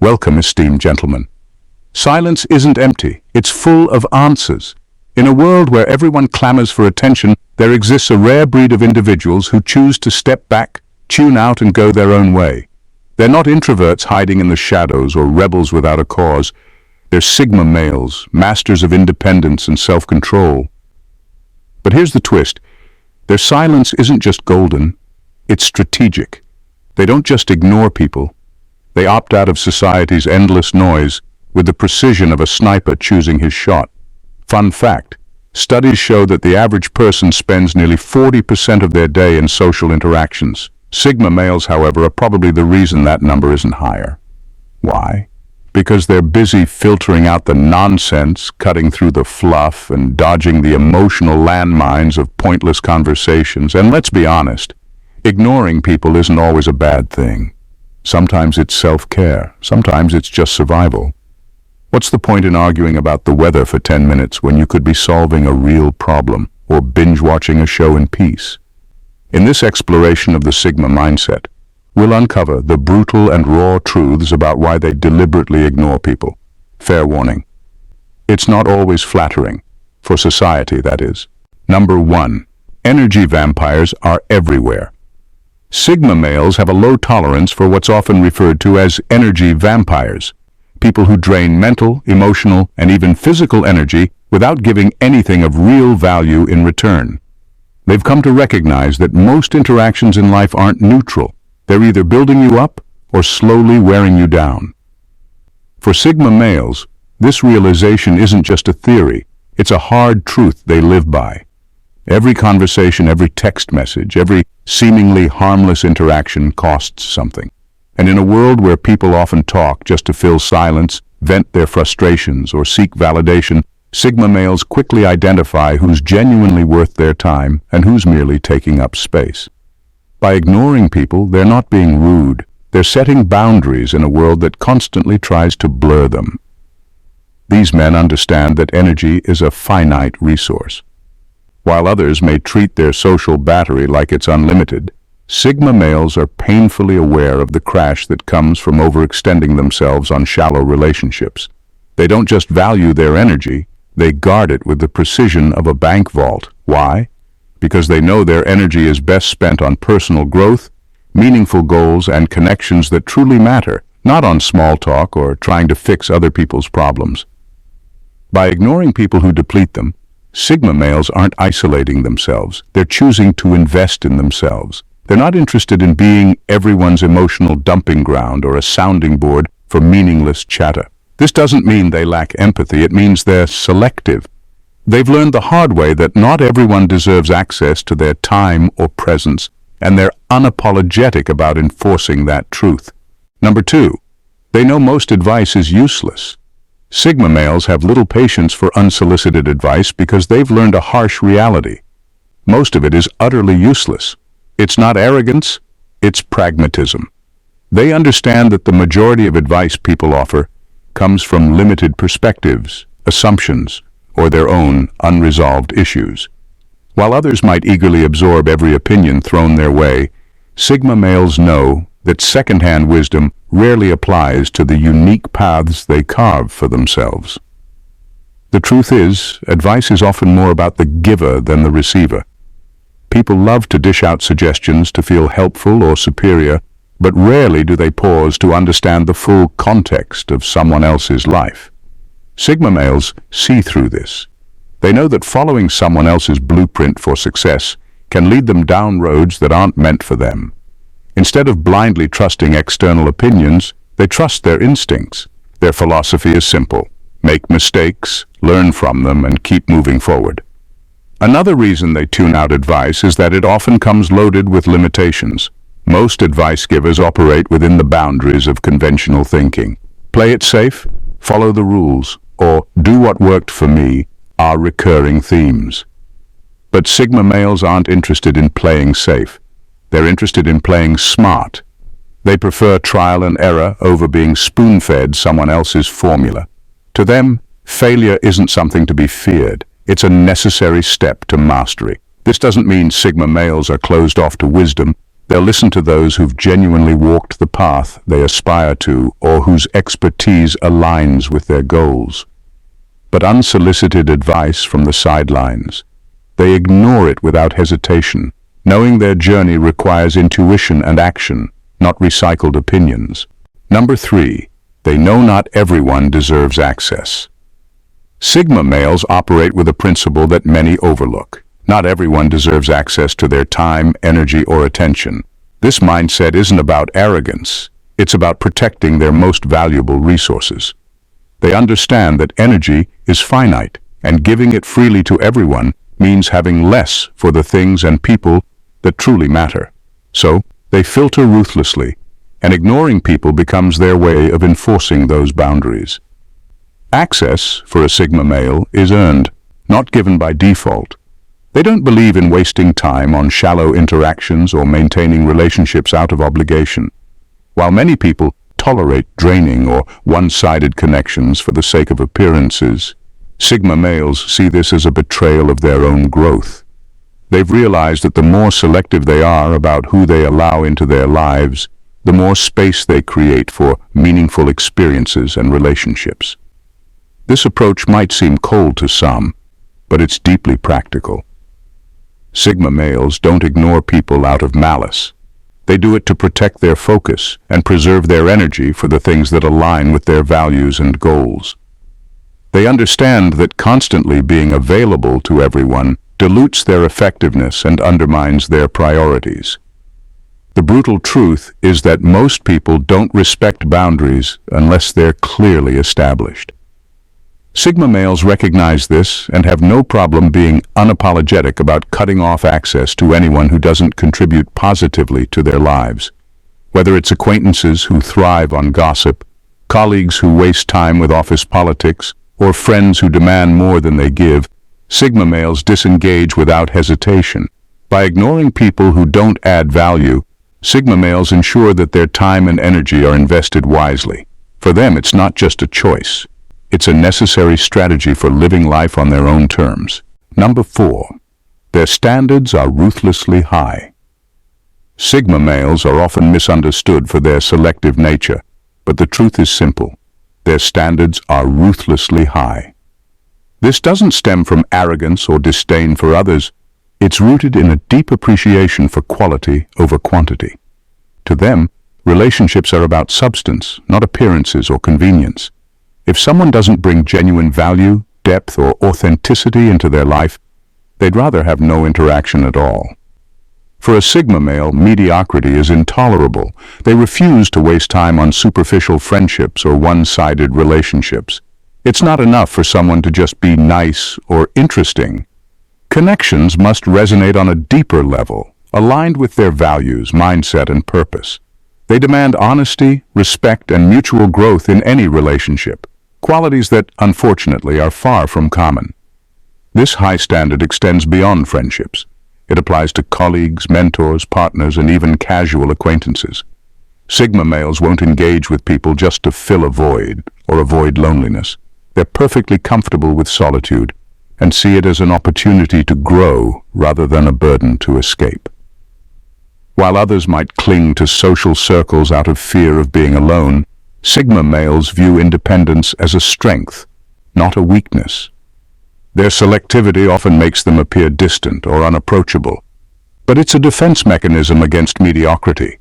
Welcome, esteemed gentlemen. Silence isn't empty, it's full of answers. In a world where everyone clamors for attention, there exists a rare breed of individuals who choose to step back, tune out and go their own way. They're not introverts hiding in the shadows or rebels without a cause. They're Sigma males, masters of independence and self-control. But here's the twist. Their silence isn't just golden, it's strategic. They don't just ignore people. They opt out of society's endless noise with the precision of a sniper choosing his shot. Fun fact, studies show that the average person spends nearly 40% of their day in social interactions. Sigma males, however, are probably the reason that number isn't higher. Why? Because they're busy filtering out the nonsense, cutting through the fluff, and dodging the emotional landmines of pointless conversations. And let's be honest, ignoring people isn't always a bad thing. Sometimes it's self-care, sometimes it's just survival. What's the point in arguing about the weather for 10 minutes when you could be solving a real problem or binge-watching a show in peace? In this exploration of the Sigma mindset, we'll uncover the brutal and raw truths about why they deliberately ignore people. Fair warning. It's not always flattering. For society, that is. Number 1. Energy vampires are everywhere. Sigma males have a low tolerance for what's often referred to as energy vampires, people who drain mental, emotional, and even physical energy without giving anything of real value in return. They've come to recognize that most interactions in life aren't neutral. They're either building you up or slowly wearing you down. For Sigma males, this realization isn't just a theory, it's a hard truth they live by. Every conversation, every text message, every seemingly harmless interaction costs something. And in a world where people often talk just to fill silence, vent their frustrations, or seek validation, Sigma males quickly identify who's genuinely worth their time and who's merely taking up space. By ignoring people, they're not being rude. They're setting boundaries in a world that constantly tries to blur them. These men understand that energy is a finite resource. While others may treat their social battery like it's unlimited, Sigma males are painfully aware of the crash that comes from overextending themselves on shallow relationships. They don't just value their energy, they guard it with the precision of a bank vault. Why? Because they know their energy is best spent on personal growth, meaningful goals, and connections that truly matter, not on small talk or trying to fix other people's problems. By ignoring people who deplete them, Sigma males aren't isolating themselves, they're choosing to invest in themselves. They're not interested in being everyone's emotional dumping ground or a sounding board for meaningless chatter. This doesn't mean they lack empathy, it means they're selective. They've learned the hard way that not everyone deserves access to their time or presence, and they're unapologetic about enforcing that truth. Number 2, they know most advice is useless. Sigma males have little patience for unsolicited advice because they've learned a harsh reality. Most of it is utterly useless. It's not arrogance, it's pragmatism. They understand that the majority of advice people offer comes from limited perspectives, assumptions, or their own unresolved issues. While others might eagerly absorb every opinion thrown their way, Sigma males know that second-hand wisdom rarely applies to the unique paths they carve for themselves. The truth is, advice is often more about the giver than the receiver. People love to dish out suggestions to feel helpful or superior, but rarely do they pause to understand the full context of someone else's life. Sigma males see through this. They know that following someone else's blueprint for success can lead them down roads that aren't meant for them. Instead of blindly trusting external opinions, they trust their instincts. Their philosophy is simple: make mistakes, learn from them, and keep moving forward. Another reason they tune out advice is that it often comes loaded with limitations. Most advice givers operate within the boundaries of conventional thinking. Play it safe, follow the rules, or do what worked for me are recurring themes. But Sigma males aren't interested in playing safe. They're interested in playing smart. They prefer trial and error over being spoon-fed someone else's formula. To them, failure isn't something to be feared. It's a necessary step to mastery. This doesn't mean Sigma males are closed off to wisdom. They'll listen to those who've genuinely walked the path they aspire to or whose expertise aligns with their goals. But unsolicited advice from the sidelines, they ignore it without hesitation, knowing their journey requires intuition and action, not recycled opinions. Number 3, they know not everyone deserves access. Sigma males operate with a principle that many overlook. Not everyone deserves access to their time, energy, or attention. This mindset isn't about arrogance. It's about protecting their most valuable resources. They understand that energy is finite, and giving it freely to everyone means having less for the things and people that truly matter. So, they filter ruthlessly, and ignoring people becomes their way of enforcing those boundaries. Access, for a Sigma male, is earned, not given by default. They don't believe in wasting time on shallow interactions or maintaining relationships out of obligation. While many people tolerate draining or one-sided connections for the sake of appearances, Sigma males see this as a betrayal of their own growth. They've realized that the more selective they are about who they allow into their lives, the more space they create for meaningful experiences and relationships. This approach might seem cold to some, but it's deeply practical. Sigma males don't ignore people out of malice. They do it to protect their focus and preserve their energy for the things that align with their values and goals. They understand that constantly being available to everyone dilutes their effectiveness and undermines their priorities. The brutal truth is that most people don't respect boundaries unless they're clearly established. Sigma males recognize this and have no problem being unapologetic about cutting off access to anyone who doesn't contribute positively to their lives. Whether it's acquaintances who thrive on gossip, colleagues who waste time with office politics, or friends who demand more than they give, Sigma males disengage without hesitation. By ignoring people who don't add value, Sigma males ensure that their time and energy are invested wisely. For them, it's not just a choice. It's a necessary strategy for living life on their own terms. Number 4, their standards are ruthlessly high. Sigma males are often misunderstood for their selective nature, but the truth is simple. Their standards are ruthlessly high. This doesn't stem from arrogance or disdain for others. It's rooted in a deep appreciation for quality over quantity. To them, relationships are about substance, not appearances or convenience. If someone doesn't bring genuine value, depth, or authenticity into their life, they'd rather have no interaction at all. For a Sigma male, mediocrity is intolerable. They refuse to waste time on superficial friendships or one-sided relationships. It's not enough for someone to just be nice or interesting. Connections must resonate on a deeper level, aligned with their values, mindset, and purpose. They demand honesty, respect, and mutual growth in any relationship, qualities that, unfortunately, are far from common. This high standard extends beyond friendships. It applies to colleagues, mentors, partners, and even casual acquaintances. Sigma males won't engage with people just to fill a void or avoid loneliness. They're perfectly comfortable with solitude and see it as an opportunity to grow rather than a burden to escape. While others might cling to social circles out of fear of being alone, Sigma males view independence as a strength, not a weakness. Their selectivity often makes them appear distant or unapproachable, but it's a defense mechanism against mediocrity.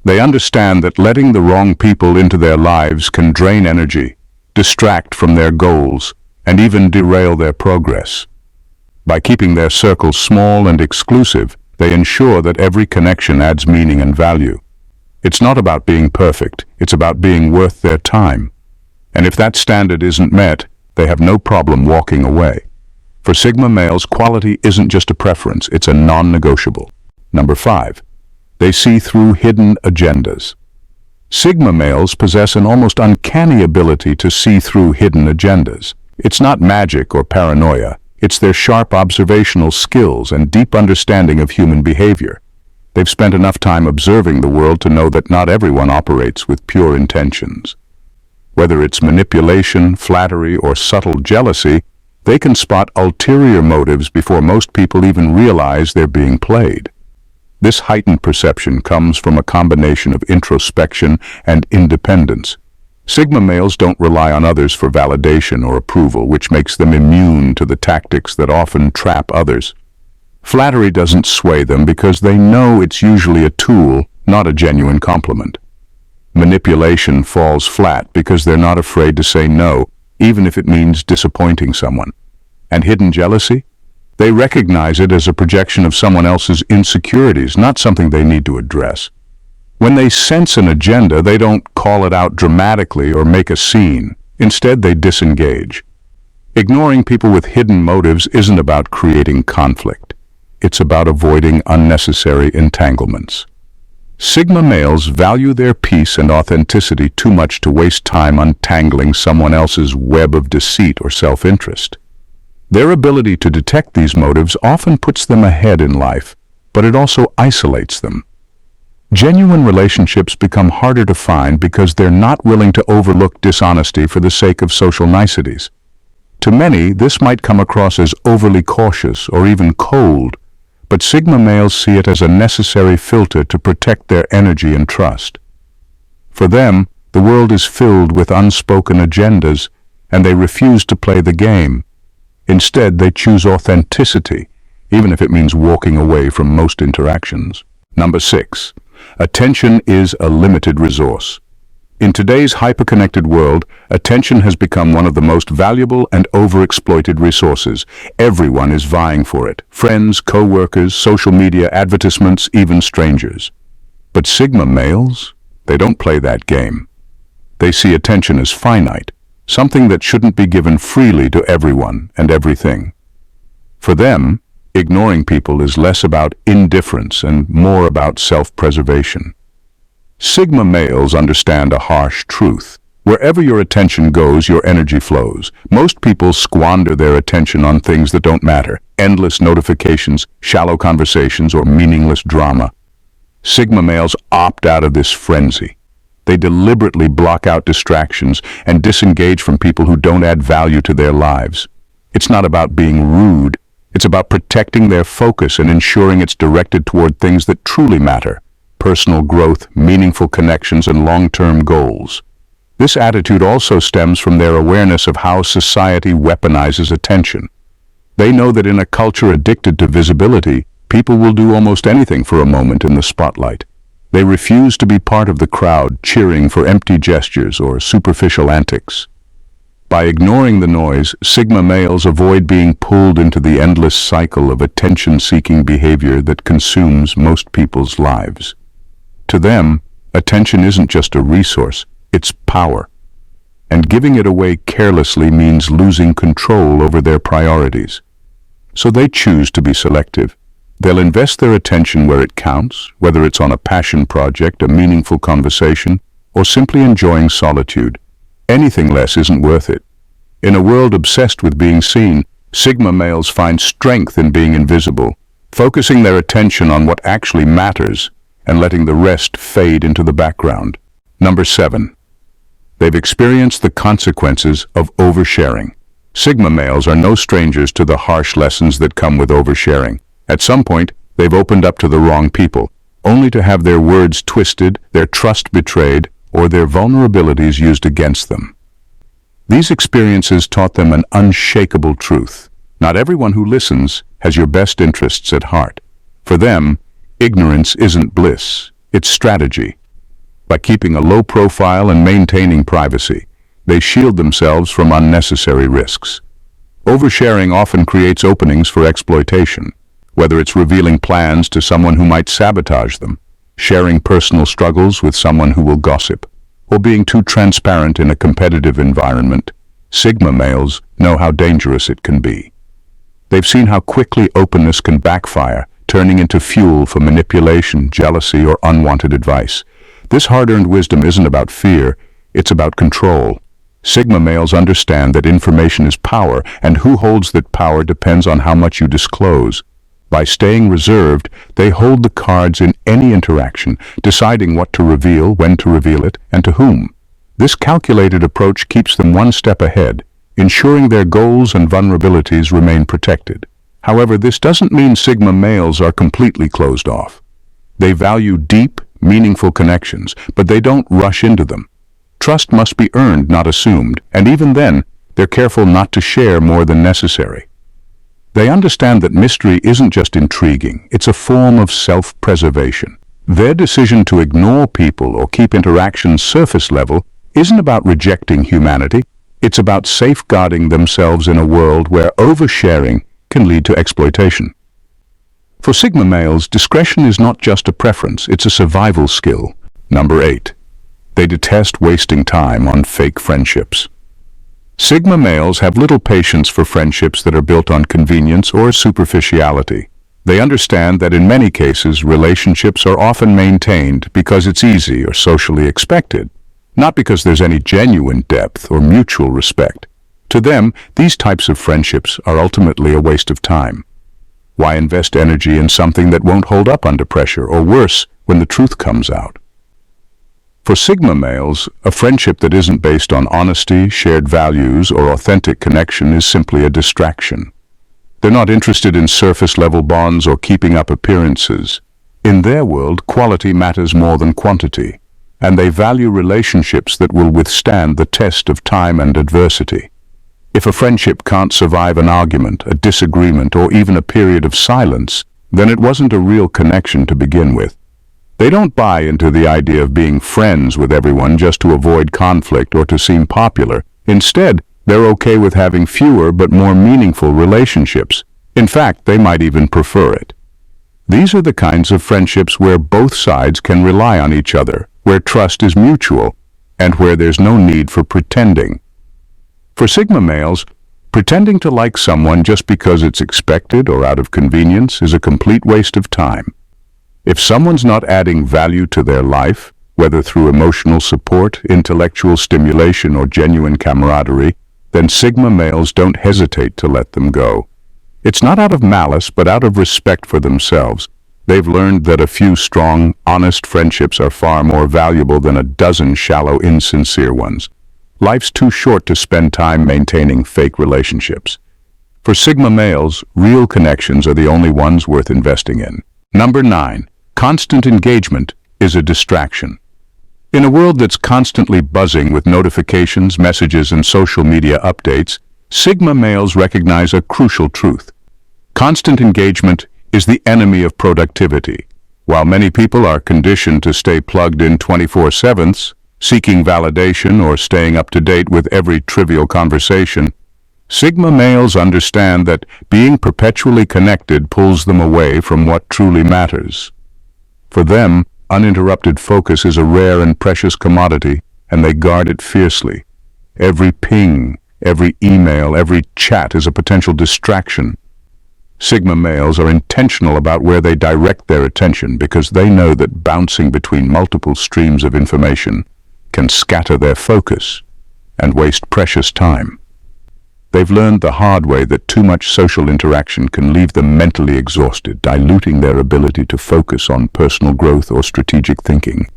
They understand that letting the wrong people into their lives can drain energy, distract from their goals, and even derail their progress. By keeping their circles small and exclusive, they ensure that every connection adds meaning and value. It's not about being perfect, it's about being worth their time. And if that standard isn't met, they have no problem walking away. For Sigma males, quality isn't just a preference, it's a non-negotiable. Number 5, they see through hidden agendas. Sigma males possess an almost uncanny ability to see through hidden agendas. It's not magic or paranoia, it's their sharp observational skills and deep understanding of human behavior. They've spent enough time observing the world to know that not everyone operates with pure intentions. Whether it's manipulation, flattery, or subtle jealousy, they can spot ulterior motives before most people even realize they're being played. This heightened perception comes from a combination of introspection and independence. Sigma males don't rely on others for validation or approval, which makes them immune to the tactics that often trap others. Flattery doesn't sway them because they know it's usually a tool, not a genuine compliment. Manipulation falls flat because they're not afraid to say no, even if it means disappointing someone. And hidden jealousy? They recognize it as a projection of someone else's insecurities, not something they need to address. When they sense an agenda, they don't call it out dramatically or make a scene. Instead, they disengage. Ignoring people with hidden motives isn't about creating conflict. It's about avoiding unnecessary entanglements. Sigma males value their peace and authenticity too much to waste time untangling someone else's web of deceit or self-interest. Their ability to detect these motives often puts them ahead in life, but it also isolates them. Genuine relationships become harder to find because they're not willing to overlook dishonesty for the sake of social niceties. To many, this might come across as overly cautious or even cold, but Sigma males see it as a necessary filter to protect their energy and trust. For them, the world is filled with unspoken agendas, and they refuse to play the game. Instead, they choose authenticity, even if it means walking away from most interactions. Number 6. Attention is a limited resource. In today's hyper-connected world, attention has become one of the most valuable and overexploited resources. Everyone is vying for it. Friends, co-workers, social media, advertisements, even strangers. But Sigma males, they don't play that game. They see attention as finite, something that shouldn't be given freely to everyone and everything. For them, ignoring people is less about indifference and more about self-preservation. Sigma males understand a harsh truth. Wherever your attention goes, your energy flows. Most people squander their attention on things that don't matter. Endless notifications, shallow conversations, or meaningless drama. Sigma males opt out of this frenzy. They deliberately block out distractions and disengage from people who don't add value to their lives. It's not about being rude. It's about protecting their focus and ensuring it's directed toward things that truly matter: personal growth, meaningful connections, and long-term goals. This attitude also stems from their awareness of how society weaponizes attention. They know that in a culture addicted to visibility, people will do almost anything for a moment in the spotlight. They refuse to be part of the crowd cheering for empty gestures or superficial antics. By ignoring the noise, Sigma males avoid being pulled into the endless cycle of attention-seeking behavior that consumes most people's lives. To them, attention isn't just a resource, it's power. And giving it away carelessly means losing control over their priorities. So they choose to be selective. They'll invest their attention where it counts, whether it's on a passion project, a meaningful conversation, or simply enjoying solitude. Anything less isn't worth it. In a world obsessed with being seen, Sigma males find strength in being invisible, focusing their attention on what actually matters and letting the rest fade into the background. Number 7. They've experienced the consequences of oversharing. Sigma males are no strangers to the harsh lessons that come with oversharing. At some point, they've opened up to the wrong people, only to have their words twisted, their trust betrayed, or their vulnerabilities used against them. These experiences taught them an unshakable truth. Not everyone who listens has your best interests at heart. For them, ignorance isn't bliss, it's strategy. By keeping a low profile and maintaining privacy, they shield themselves from unnecessary risks. Oversharing often creates openings for exploitation, whether it's revealing plans to someone who might sabotage them, sharing personal struggles with someone who will gossip, or being too transparent in a competitive environment. Sigma males know how dangerous it can be. They've seen how quickly openness can backfire, turning into fuel for manipulation, jealousy, or unwanted advice. This hard-earned wisdom isn't about fear, it's about control. Sigma males understand that information is power, and who holds that power depends on how much you disclose. By staying reserved, they hold the cards in any interaction, deciding what to reveal, when to reveal it, and to whom. This calculated approach keeps them one step ahead, ensuring their goals and vulnerabilities remain protected. However, this doesn't mean Sigma males are completely closed off. They value deep, meaningful connections, but they don't rush into them. Trust must be earned, not assumed, and even then, they're careful not to share more than necessary. They understand that mystery isn't just intriguing, it's a form of self-preservation. Their decision to ignore people or keep interactions surface level isn't about rejecting humanity, it's about safeguarding themselves in a world where oversharing can lead to exploitation. For Sigma males, discretion is not just a preference, it's a survival skill. Number 8. They detest wasting time on fake friendships. Sigma males have little patience for friendships that are built on convenience or superficiality. They understand that in many cases, relationships are often maintained because it's easy or socially expected, not because there's any genuine depth or mutual respect. To them, these types of friendships are ultimately a waste of time. Why invest energy in something that won't hold up under pressure, or worse, when the truth comes out? For Sigma males, a friendship that isn't based on honesty, shared values, or authentic connection is simply a distraction. They're not interested in surface-level bonds or keeping up appearances. In their world, quality matters more than quantity, and they value relationships that will withstand the test of time and adversity. If a friendship can't survive an argument, a disagreement, or even a period of silence, then it wasn't a real connection to begin with. They don't buy into the idea of being friends with everyone just to avoid conflict or to seem popular. Instead, they're okay with having fewer but more meaningful relationships. In fact, they might even prefer it. These are the kinds of friendships where both sides can rely on each other, where trust is mutual, and where there's no need for pretending. For Sigma males, pretending to like someone just because it's expected or out of convenience is a complete waste of time. If someone's not adding value to their life, whether through emotional support, intellectual stimulation, or genuine camaraderie, then Sigma males don't hesitate to let them go. It's not out of malice, but out of respect for themselves. They've learned that a few strong, honest friendships are far more valuable than a dozen shallow, insincere ones. Life's too short to spend time maintaining fake relationships. For Sigma males, real connections are the only ones worth investing in. Number 9. Constant engagement is a distraction. In a world that's constantly buzzing with notifications, messages, and social media updates, Sigma males recognize a crucial truth. Constant engagement is the enemy of productivity. While many people are conditioned to stay plugged in 24/7, seeking validation or staying up to date with every trivial conversation, Sigma males understand that being perpetually connected pulls them away from what truly matters. For them, uninterrupted focus is a rare and precious commodity, and they guard it fiercely. Every ping, every email, every chat is a potential distraction. Sigma males are intentional about where they direct their attention because they know that bouncing between multiple streams of information can scatter their focus and waste precious time. They've learned the hard way that too much social interaction can leave them mentally exhausted, diluting their ability to focus on personal growth or strategic thinking.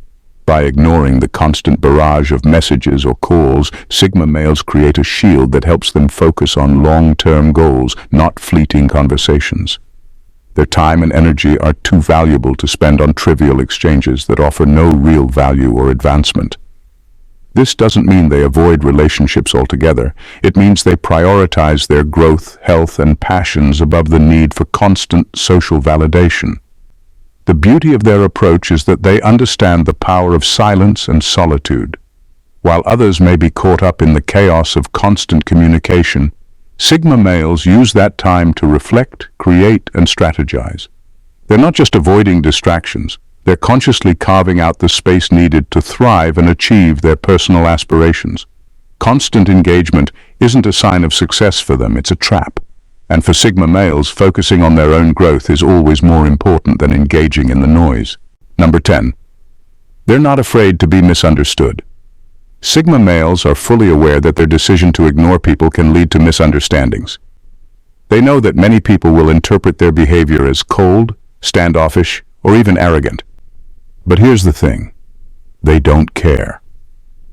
By ignoring the constant barrage of messages or calls, Sigma males create a shield that helps them focus on long-term goals, not fleeting conversations. Their time and energy are too valuable to spend on trivial exchanges that offer no real value or advancement. This doesn't mean they avoid relationships altogether. It means they prioritize their growth, health, and passions above the need for constant social validation. The beauty of their approach is that they understand the power of silence and solitude. While others may be caught up in the chaos of constant communication, Sigma males use that time to reflect, create, and strategize. They're not just avoiding distractions. They're consciously carving out the space needed to thrive and achieve their personal aspirations. Constant engagement isn't a sign of success for them, it's a trap. And for Sigma males, focusing on their own growth is always more important than engaging in the noise. Number 10. They're not afraid to be misunderstood. Sigma males are fully aware that their decision to ignore people can lead to misunderstandings. They know that many people will interpret their behavior as cold, standoffish, or even arrogant. But here's the thing. They don't care.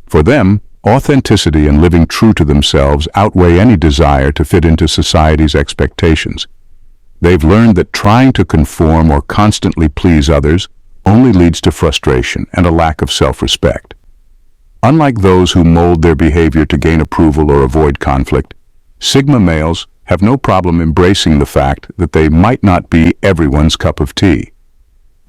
For them, authenticity and living true to themselves outweigh any desire to fit into society's expectations. They've learned that trying to conform or constantly please others only leads to frustration and a lack of self-respect. Unlike those who mold their behavior to gain approval or avoid conflict, Sigma males have no problem embracing the fact that they might not be everyone's cup of tea.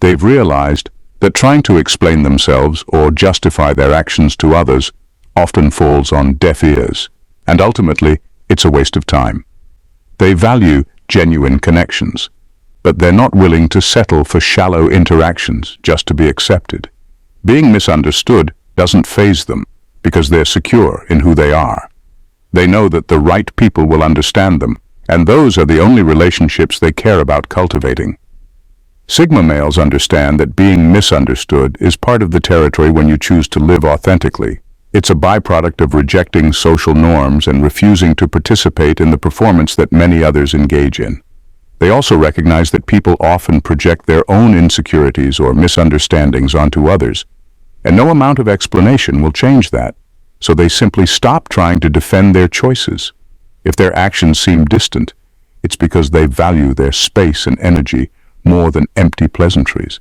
They've realized that trying to explain themselves or justify their actions to others often falls on deaf ears, and ultimately, it's a waste of time. They value genuine connections, but they're not willing to settle for shallow interactions just to be accepted. Being misunderstood doesn't faze them because they're secure in who they are. They know that the right people will understand them, and those are the only relationships they care about cultivating. Sigma males understand that being misunderstood is part of the territory when you choose to live authentically. It's a byproduct of rejecting social norms and refusing to participate in the performance that many others engage in. They also recognize that people often project their own insecurities or misunderstandings onto others, and no amount of explanation will change that, so they simply stop trying to defend their choices. If their actions seem distant, it's because they value their space and energy more than empty pleasantries.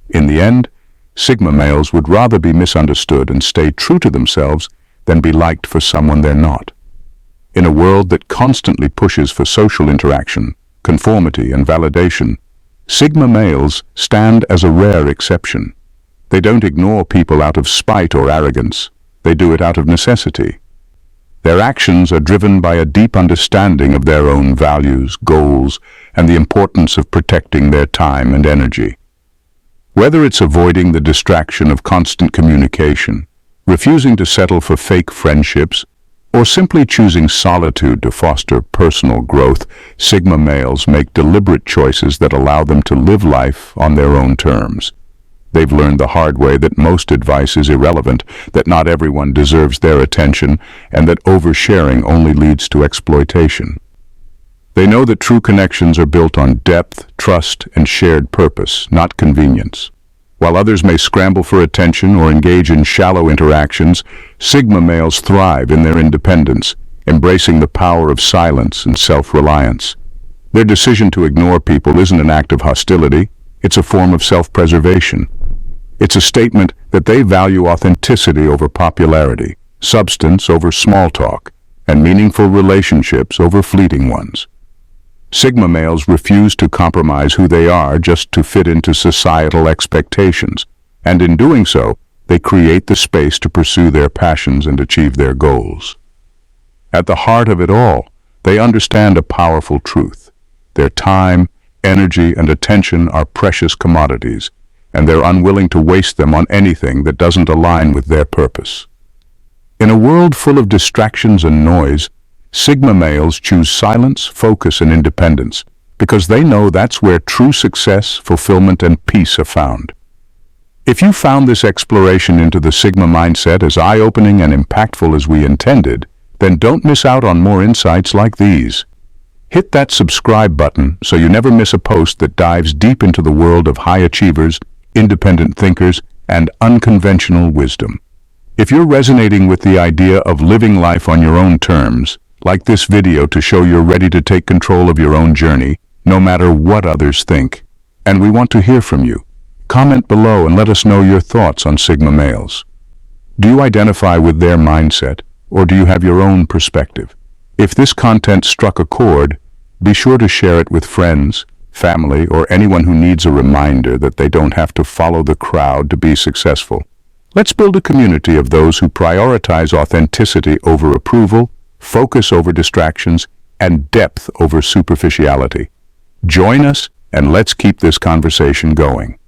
In the end, Sigma males would rather be misunderstood and stay true to themselves than be liked for someone they're not. In a world that constantly pushes for social interaction, conformity, and validation, Sigma males stand as a rare exception. They don't ignore people out of spite or arrogance. They do it out of necessity. Their actions are driven by a deep understanding of their own values, goals, and the importance of protecting their time and energy. Whether it's avoiding the distraction of constant communication, refusing to settle for fake friendships, or simply choosing solitude to foster personal growth, Sigma males make deliberate choices that allow them to live life on their own terms. They've learned the hard way that most advice is irrelevant, that not everyone deserves their attention, and that oversharing only leads to exploitation. They know that true connections are built on depth, trust, and shared purpose, not convenience. While others may scramble for attention or engage in shallow interactions, Sigma males thrive in their independence, embracing the power of silence and self-reliance. Their decision to ignore people isn't an act of hostility, it's a form of self-preservation. It's a statement that they value authenticity over popularity, substance over small talk, and meaningful relationships over fleeting ones. Sigma males refuse to compromise who they are just to fit into societal expectations, and in doing so, they create the space to pursue their passions and achieve their goals. At the heart of it all, they understand a powerful truth. Their time, energy, and attention are precious commodities, and they're unwilling to waste them on anything that doesn't align with their purpose. In a world full of distractions and noise, Sigma males choose silence, focus, and independence because they know that's where true success, fulfillment, and peace are found. If you found this exploration into the Sigma mindset as eye-opening and impactful as we intended, then don't miss out on more insights like these. Hit that subscribe button so you never miss a post that dives deep into the world of high achievers, independent thinkers, and unconventional wisdom. If you're resonating with the idea of living life on your own terms, like this video to show you're ready to take control of your own journey, no matter what others think. And we want to hear from you. Comment below and let us know your thoughts on Sigma males. Do you identify with their mindset, or do you have your own perspective? If this content struck a chord, be sure to share it with friends, family, or anyone who needs a reminder that they don't have to follow the crowd to be successful. Let's build a community of those who prioritize authenticity over approval, focus over distractions, and depth over superficiality. Join us, and let's keep this conversation going.